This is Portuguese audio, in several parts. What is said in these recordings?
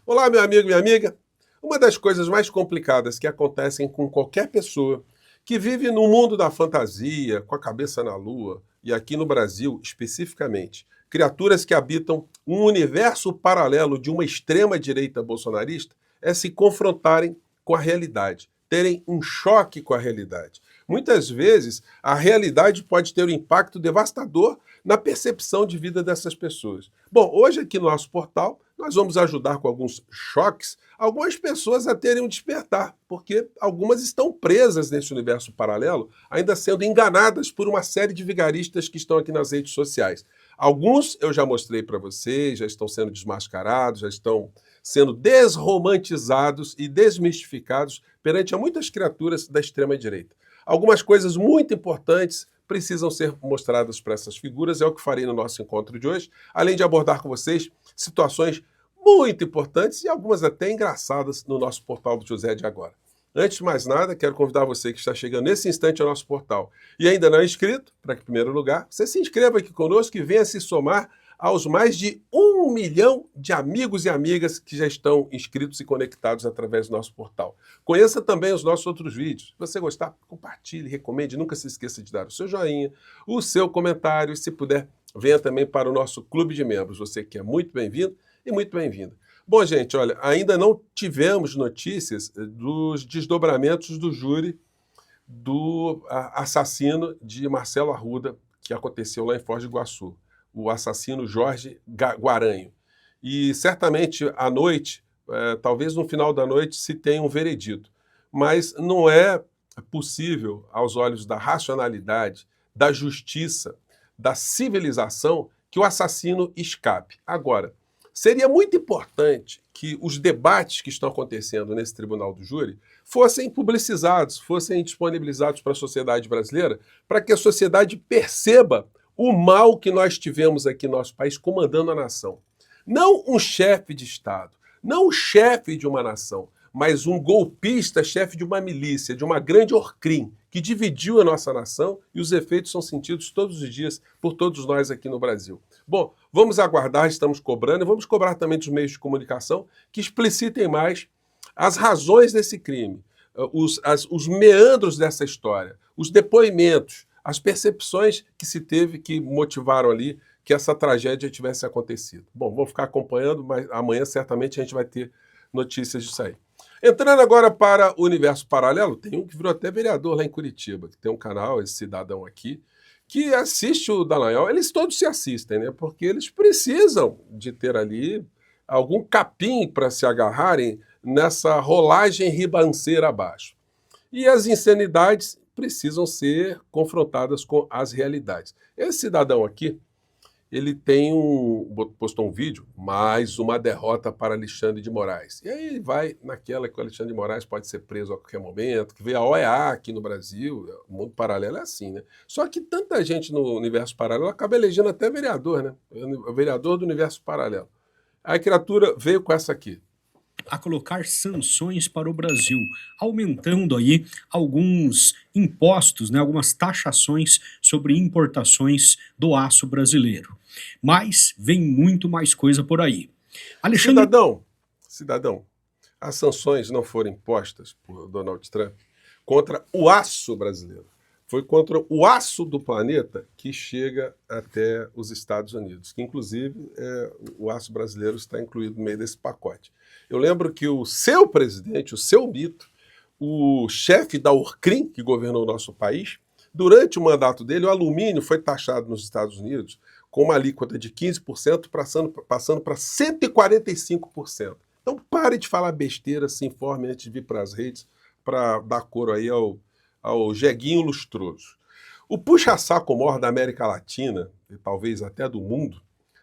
Olá, meu amigo, minha amiga. Uma das coisas mais complicadas que acontecem com qualquer pessoa que vive no mundo da fantasia, com a cabeça na lua, e aqui no Brasil especificamente, criaturas que habitam um universo paralelo de uma extrema-direita bolsonarista, é se confrontarem com a realidade, terem um choque com a realidade. Muitas vezes, a realidade pode ter um impacto devastador na percepção de vida dessas pessoas. Bom, hoje aqui no nosso portal, nós vamos ajudar com alguns choques algumas pessoas a terem um despertar, porque algumas estão presas nesse universo paralelo, ainda sendo enganadas por uma série de vigaristas que estão aqui nas redes sociais. Alguns eu já mostrei para vocês, já estão sendo desmascarados, já estão sendo desromantizados e desmistificados perante a muitas criaturas da extrema-direita. Algumas coisas muito importantes precisam ser mostradas para essas figuras, é o que farei no nosso encontro de hoje, além de abordar com vocês situações muito importantes e algumas até engraçadas no nosso portal do José de Agora. Antes de mais nada, quero convidar você que está chegando nesse instante ao nosso portal e ainda não é inscrito, para que, em primeiro lugar, você se inscreva aqui conosco e venha se somar aos mais de 1 milhão de amigos e amigas que já estão inscritos e conectados através do nosso portal. Conheça também os nossos outros vídeos. Se você gostar, compartilhe, recomende, nunca se esqueça de dar o seu joinha, o seu comentário e, se puder, venha também para o nosso clube de membros. Você que é muito bem-vindo e muito bem-vinda. Bom, gente, olha, ainda não tivemos notícias dos desdobramentos do júri do assassino de Marcelo Arruda, que aconteceu lá em Foz do Iguaçu, o assassino Jorge Guaranho. E certamente à noite, talvez no final da noite, se tenha um veredito. Mas não é possível, aos olhos da racionalidade, da justiça, da civilização, que o assassino escape. Agora, seria muito importante que os debates que estão acontecendo nesse tribunal do júri fossem publicizados, fossem disponibilizados para a sociedade brasileira, para que a sociedade perceba o mal que nós tivemos aqui no nosso país comandando a nação. Não um chefe de Estado, não o chefe de uma nação, mas um golpista, chefe de uma milícia, de uma grande Orcrim, que dividiu a nossa nação e os efeitos são sentidos todos os dias por todos nós aqui no Brasil. Bom, vamos aguardar, estamos cobrando, e vamos cobrar também dos meios de comunicação que explicitem mais as razões desse crime, os meandros dessa história, os depoimentos, as percepções que se teve que motivaram ali que essa tragédia tivesse acontecido. Bom, vamos ficar acompanhando, mas amanhã certamente a gente vai ter notícias disso aí. Entrando agora para o universo paralelo, tem um que virou até vereador lá em Curitiba, que tem um canal, esse cidadão aqui, que assiste o Dallagnol. Eles todos se assistem, né? Porque eles precisam de ter ali algum capim para se agarrarem nessa rolagem ribanceira abaixo. E as insanidades precisam ser confrontadas com as realidades. Esse cidadão aqui, ele postou um vídeo, mais uma derrota para Alexandre de Moraes. E aí ele vai naquela que o Alexandre de Moraes pode ser preso a qualquer momento, que veio a OEA aqui no Brasil, o mundo paralelo é assim, né? Só que tanta gente no universo paralelo acaba elegendo até vereador, né? O vereador do universo paralelo. Aí a criatura veio com essa aqui. A colocar sanções para o Brasil, aumentando aí alguns impostos, né, algumas taxações sobre importações do aço brasileiro. Mas vem muito mais coisa por aí. Alexandre... Cidadão, as sanções não foram impostas por Donald Trump contra o aço brasileiro. Foi contra o aço do planeta que chega até os Estados Unidos, que inclusive o aço brasileiro está incluído no meio desse pacote. Eu lembro que o seu presidente, o seu mito, o chefe da Orcrim, que governou o nosso país, durante o mandato dele, o alumínio foi taxado nos Estados Unidos com uma alíquota de 15%, passando para 145%. Então pare de falar besteira, se informe antes de vir para as redes para dar cor aí ao jeguinho lustroso. O puxa-saco maior da América Latina, e talvez até do mundo,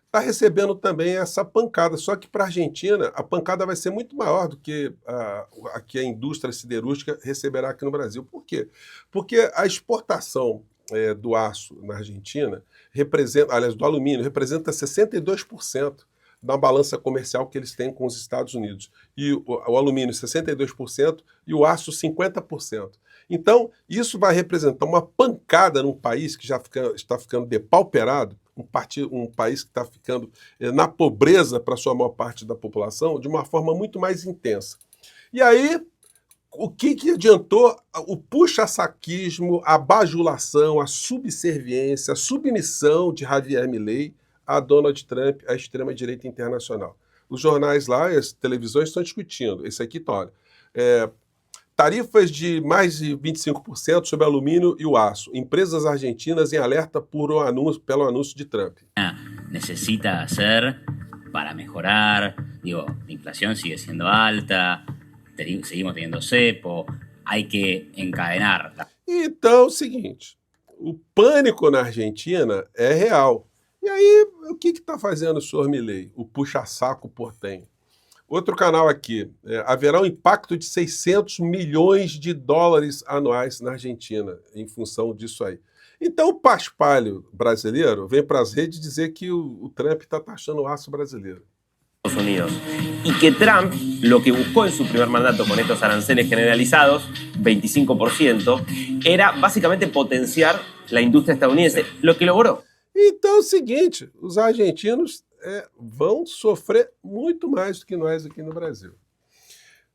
está recebendo também essa pancada, só que para a Argentina a pancada vai ser muito maior do que a que a indústria siderúrgica receberá aqui no Brasil. Por quê? Porque a exportação do aço na Argentina, do alumínio, representa 62% da balança comercial que eles têm com os Estados Unidos. E o alumínio 62% e o aço 50%. Então, isso vai representar uma pancada num país que já está ficando depauperado, um país que está ficando na pobreza para a sua maior parte da população de uma forma muito mais intensa. E aí, o que adiantou o puxa-saquismo, a bajulação, a subserviência, a submissão de Javier Milei a Donald Trump, à extrema-direita internacional? Os jornais lá, as televisões estão discutindo. Esse aqui está, olha, tarifas de mais de 25% sobre alumínio e o aço. Empresas argentinas em alerta pelo anúncio de Trump. Necesita hacer para mejorar. Digo, la inflación sigue siendo alta, seguimos teniendo cepo, hay que encadenar. Então, é o seguinte, o pânico na Argentina é real. E aí, o que está fazendo o senhor Milei? O puxa-saco portenho. Outro canal aqui, haverá um impacto de 600 milhões de dólares anuais na Argentina, em função disso aí. Então o paspalho brasileiro vem para as redes dizer que o Trump está taxando o aço brasileiro. Estados Unidos. Y que Trump lo que buscó en su primer mandato con estos aranceles generalizados, 25%, era básicamente potenciar la industria estadounidense, lo que logró. Então é o seguinte, os argentinos vão sofrer muito mais do que nós aqui no Brasil.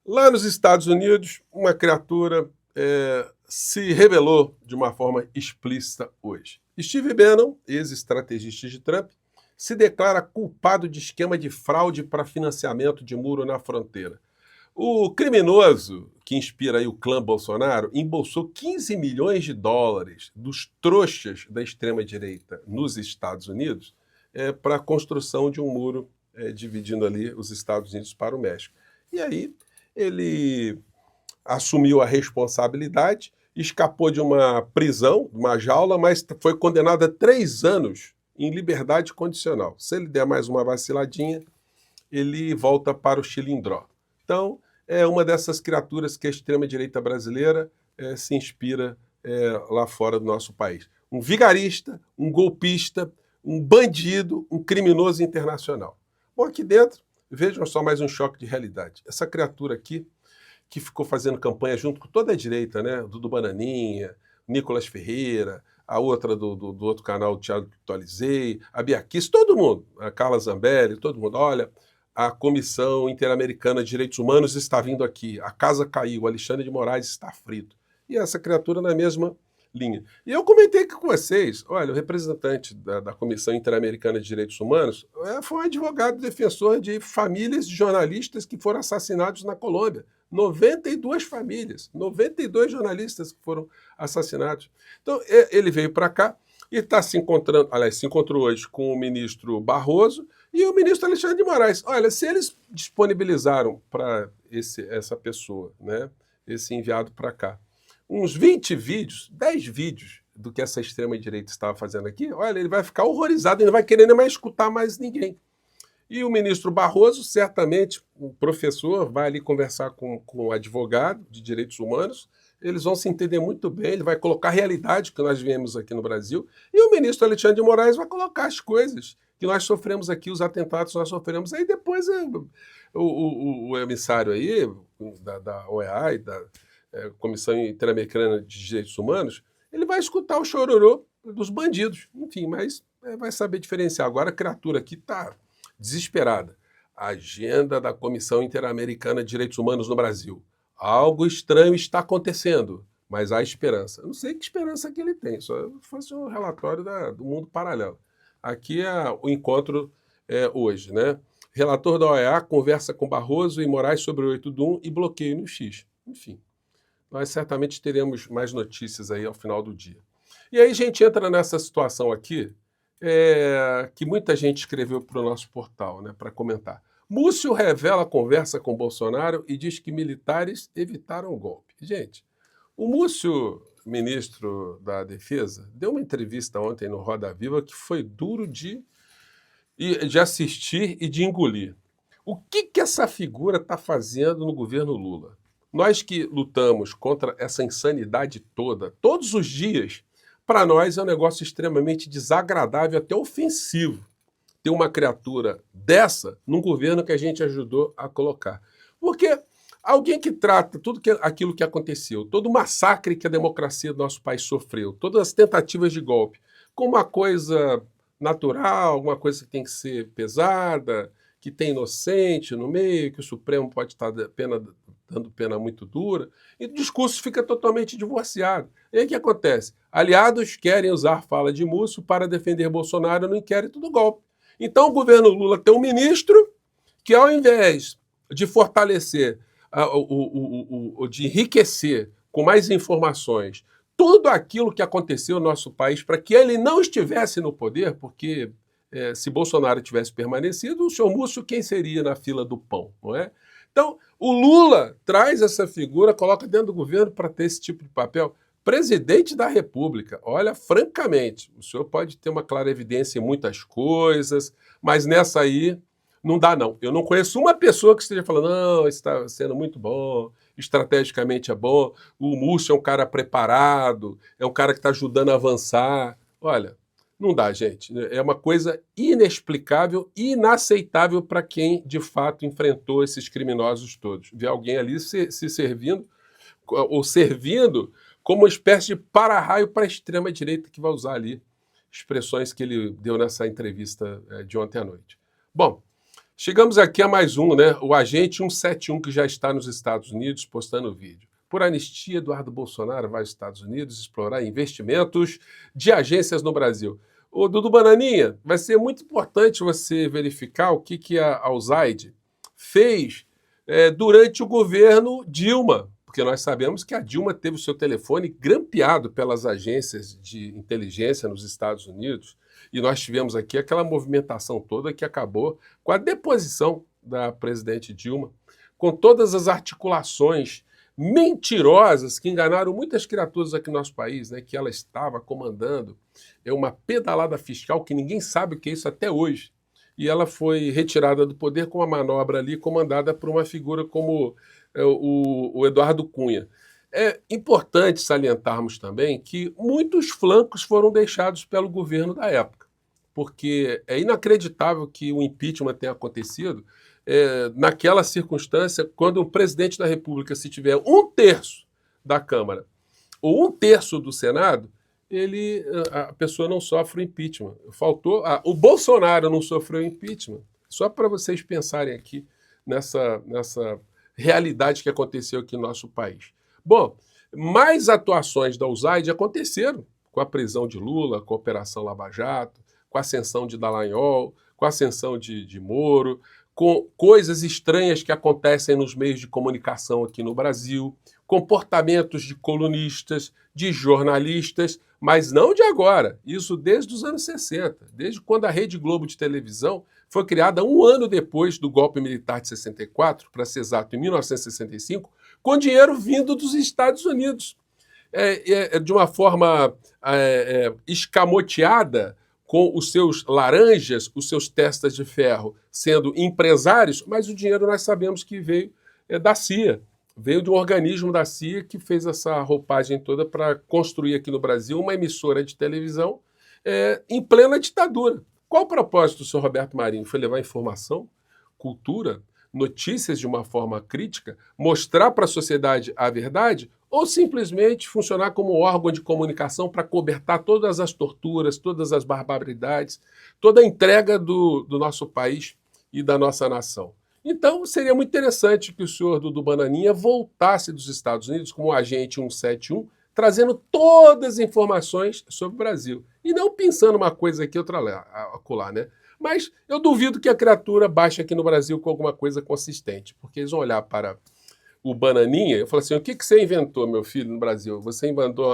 Lá nos Estados Unidos, uma criatura se revelou de uma forma explícita hoje. Steve Bannon, ex-estrategista de Trump, se declara culpado de esquema de fraude para financiamento de muro na fronteira. O criminoso que inspira aí o clã Bolsonaro embolsou 15 milhões de dólares dos trouxas da extrema-direita nos Estados Unidos para a construção de um muro dividindo ali os Estados Unidos para o México. E aí ele assumiu a responsabilidade, escapou de uma prisão, de uma jaula, mas foi condenado a 3 anos em liberdade condicional. Se ele der mais uma vaciladinha, ele volta para o chilindró. Então, é uma dessas criaturas que a extrema-direita brasileira se inspira lá fora do nosso país. Um vigarista, um golpista, um bandido, um criminoso internacional. Bom, aqui dentro, vejam só mais um choque de realidade. Essa criatura aqui, que ficou fazendo campanha junto com toda a direita, né? Dudu Bananinha, Nicolas Ferreira, a outra do outro canal, o Thiago Tolizei, a Bia Kicis, todo mundo, a Carla Zambelli, todo mundo. Olha, a Comissão Interamericana de Direitos Humanos está vindo aqui, a casa caiu, o Alexandre de Moraes está frito. E essa criatura na mesma linha. E eu comentei aqui com vocês, olha, o representante da Comissão Interamericana de Direitos Humanos foi um advogado defensor de famílias de jornalistas que foram assassinados na Colômbia. 92 famílias, 92 jornalistas que foram assassinados. Então, ele veio para cá e está se encontrando, aliás, se encontrou hoje com o ministro Barroso e o ministro Alexandre de Moraes. Olha, se eles disponibilizaram para essa pessoa, né, esse enviado para cá, uns 20 vídeos, 10 vídeos do que essa extrema-direita estava fazendo aqui, olha, ele vai ficar horrorizado, ele não vai querer nem mais escutar mais ninguém. E o ministro Barroso, certamente, o professor, vai ali conversar com o advogado de direitos humanos, eles vão se entender muito bem, ele vai colocar a realidade que nós vivemos aqui no Brasil, e o ministro Alexandre de Moraes vai colocar as coisas que nós sofremos aqui, os atentados que nós sofremos. Aí depois o emissário aí, da OEA e da Comissão Interamericana de Direitos Humanos, ele vai escutar o chororô dos bandidos, enfim, mas vai saber diferenciar. Agora a criatura aqui está desesperada. A agenda da Comissão Interamericana de Direitos Humanos no Brasil. Algo estranho está acontecendo, mas há esperança. Eu não sei que esperança que ele tem, só fosse um relatório do mundo paralelo. Aqui é o encontro hoje, né? Relator da OEA conversa com Barroso e Moraes sobre o 8 do 1 e bloqueio no X. Enfim, nós certamente teremos mais notícias aí ao final do dia. E aí a gente entra nessa situação aqui, que muita gente escreveu para o nosso portal, né, para comentar. Múcio revela a conversa com Bolsonaro e diz que militares evitaram o golpe. Gente, o Múcio, ministro da Defesa, deu uma entrevista ontem no Roda Viva que foi duro de assistir e de engolir. O que essa figura está fazendo no governo Lula? Nós que lutamos contra essa insanidade toda, todos os dias, para nós é um negócio extremamente desagradável, até ofensivo, ter uma criatura dessa num governo que a gente ajudou a colocar. Porque alguém que trata tudo aquilo que aconteceu, todo o massacre que a democracia do nosso país sofreu, todas as tentativas de golpe, como uma coisa natural, alguma coisa que tem que ser pesada, que tem inocente no meio, que o Supremo pode estar dando pena muito dura, e o discurso fica totalmente divorciado. E aí o que acontece? Aliados querem usar a fala de Múcio para defender Bolsonaro no inquérito do golpe. Então o governo Lula tem um ministro que, ao invés de fortalecer, de enriquecer com mais informações tudo aquilo que aconteceu no nosso país para que ele não estivesse no poder, porque se Bolsonaro tivesse permanecido, o senhor Múcio quem seria na fila do pão, não é? Então, o Lula traz essa figura, coloca dentro do governo para ter esse tipo de papel. Presidente da República, olha, francamente, o senhor pode ter uma clara evidência em muitas coisas, mas nessa aí não dá, não. Eu não conheço uma pessoa que esteja falando, não, isso está sendo muito bom, estrategicamente é bom, o Múcio é um cara preparado, é um cara que está ajudando a avançar. Olha, não dá, gente. É uma coisa inexplicável e inaceitável para quem, de fato, enfrentou esses criminosos todos. Ver alguém ali se servindo, ou servindo como uma espécie de para-raio para a extrema-direita que vai usar ali expressões que ele deu nessa entrevista de ontem à noite. Bom, chegamos aqui a mais um, né? O agente 171 que já está nos Estados Unidos postando vídeo. Por anistia, Eduardo Bolsonaro vai aos Estados Unidos explorar investimentos de agências no Brasil. Ô, Dudu Bananinha, vai ser muito importante você verificar o que a USAID fez durante o governo Dilma, porque nós sabemos que a Dilma teve o seu telefone grampeado pelas agências de inteligência nos Estados Unidos, e nós tivemos aqui aquela movimentação toda que acabou com a deposição da presidente Dilma, com todas as articulações mentirosas que enganaram muitas criaturas aqui no nosso país, né, que ela estava comandando uma pedalada fiscal que ninguém sabe o que é isso até hoje. E ela foi retirada do poder com uma manobra ali comandada por uma figura como o Eduardo Cunha. É importante salientarmos também que muitos flancos foram deixados pelo governo da época, porque é inacreditável que o impeachment tenha acontecido naquela circunstância, quando o presidente da República, se tiver 1/3 da Câmara ou 1/3 do Senado, a pessoa não sofre o impeachment. O Bolsonaro não sofreu impeachment. Só para vocês pensarem aqui nessa realidade que aconteceu aqui no nosso país. Bom, mais atuações da USAID aconteceram com a prisão de Lula, com a Operação Lava Jato, com a ascensão de Dallagnol, com a ascensão de Moro, com coisas estranhas que acontecem nos meios de comunicação aqui no Brasil, comportamentos de colunistas, de jornalistas, mas não de agora, isso desde os anos 60, desde quando a Rede Globo de televisão foi criada um ano depois do golpe militar de 64, para ser exato, em 1965, com dinheiro vindo dos Estados Unidos. De uma forma escamoteada, com os seus laranjas, os seus testas de ferro, sendo empresários, mas o dinheiro nós sabemos que veio da CIA. Veio de um organismo da CIA que fez essa roupagem toda para construir aqui no Brasil uma emissora de televisão em plena ditadura. Qual o propósito do senhor Roberto Marinho? Foi levar informação, cultura, notícias de uma forma crítica, mostrar para a sociedade a verdade, ou simplesmente funcionar como órgão de comunicação para cobertar todas as torturas, todas as barbaridades, toda a entrega do nosso país e da nossa nação? Então, seria muito interessante que o senhor Dudu Bananinha voltasse dos Estados Unidos como agente 171, trazendo todas as informações sobre o Brasil. E não pensando uma coisa aqui, outra acolá, né? Mas eu duvido que a criatura baixe aqui no Brasil com alguma coisa consistente, porque eles vão olhar para o Bananinha e falar assim, o que você inventou, meu filho, no Brasil? Você inventou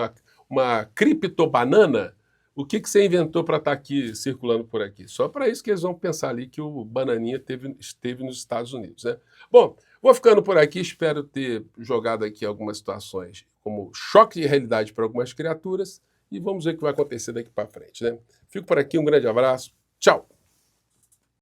uma criptobanana? O que você inventou para estar aqui, circulando por aqui? Só para isso que eles vão pensar ali que o Bananinha esteve nos Estados Unidos, né? Bom, vou ficando por aqui, espero ter jogado aqui algumas situações como choque de realidade para algumas criaturas e vamos ver o que vai acontecer daqui para frente, né? Fico por aqui, um grande abraço, tchau!